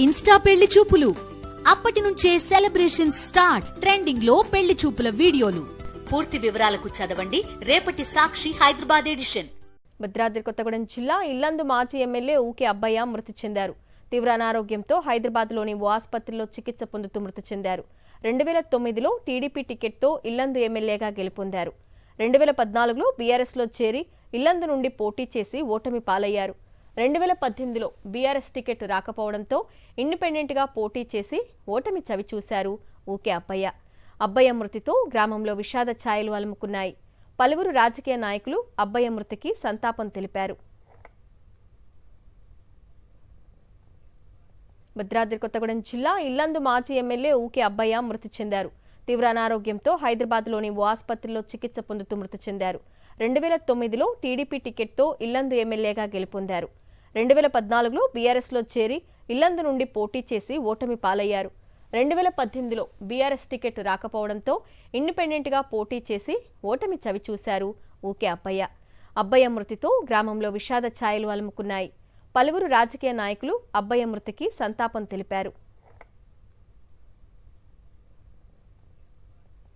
Insta పెళ్లి చూపులు అప్పటి నుంచే సెలబ్రేషన్ స్టార్ట్. ట్రెండింగ్ లో పెళ్లి చూపుల వీడియోలు. పూర్తి వివరాలకు చదవండి రేపటి సాక్షి హైదరాబాద్ ఎడిషన్. భద్రాద్రి కొత్తగూడెం జిల్లా ఇల్లందు మాజీ ఎమ్మెల్యే ఊకే అబ్బయ్య మృతి చెందారు. తీవ్ర అనారోగ్యంతో హైదరాబాద్లోని ఓ ఆసుపత్రిలో చికిత్స పొందుతూ మృతి చెందారు. 2009లో టీడీపీ టికెట్తో ఇల్లందు ఎమ్మెల్యేగా గెలుపొందారు. 2014లో బీఆర్ఎస్లో చేరి ఇల్లందు నుండి పోటీ చేసి ఓటమి పాలయ్యారు. 2018లో బీఆర్ఎస్ టికెట్ రాకపోవడంతో ఇండిపెండెంట్గా పోటీ చేసి ఓటమి చవిచూశారు ఊకే అబ్బయ్య. అబ్బయ్య మృతితో గ్రామంలో విషాద ఛాయలు అలుముకున్నాయి. పలువురు రాజకీయ నాయకులు అబ్బయ్య మృతికి సంతాపం తెలిపారు. భద్రాద్రి కొత్తగూడెం జిల్లా ఇల్లందు మాజీ ఎమ్మెల్యే ఊకే అబ్బయ్య మృతి చెందారు. తీవ్ర అనారోగ్యంతో హైదరాబాద్లోని ఓ ఆసుపత్రిలో చికిత్స పొందుతూ మృతి చెందారు. 2009లో టీడీపీ టికెట్తో ఇల్లందు ఎమ్మెల్యేగా గెలుపొందారు. 2014లో బీఆర్ఎస్లో చేరి ఇల్లందు నుండి పోటీ చేసి ఓటమి పాలయ్యారు. 2018లో బీఆర్ఎస్ టికెట్ రాకపోవడంతో ఇండిపెండెంట్గా పోటీ చేసి ఓటమి చవిచూశారు ఊకే అబ్బయ్య. అబ్బయ్య మృతితో గ్రామంలో విషాద ఛాయలు అలుముకున్నాయి. పలువురు రాజకీయ నాయకులు అబ్బయ్య మృతికి సంతాపం తెలిపారు.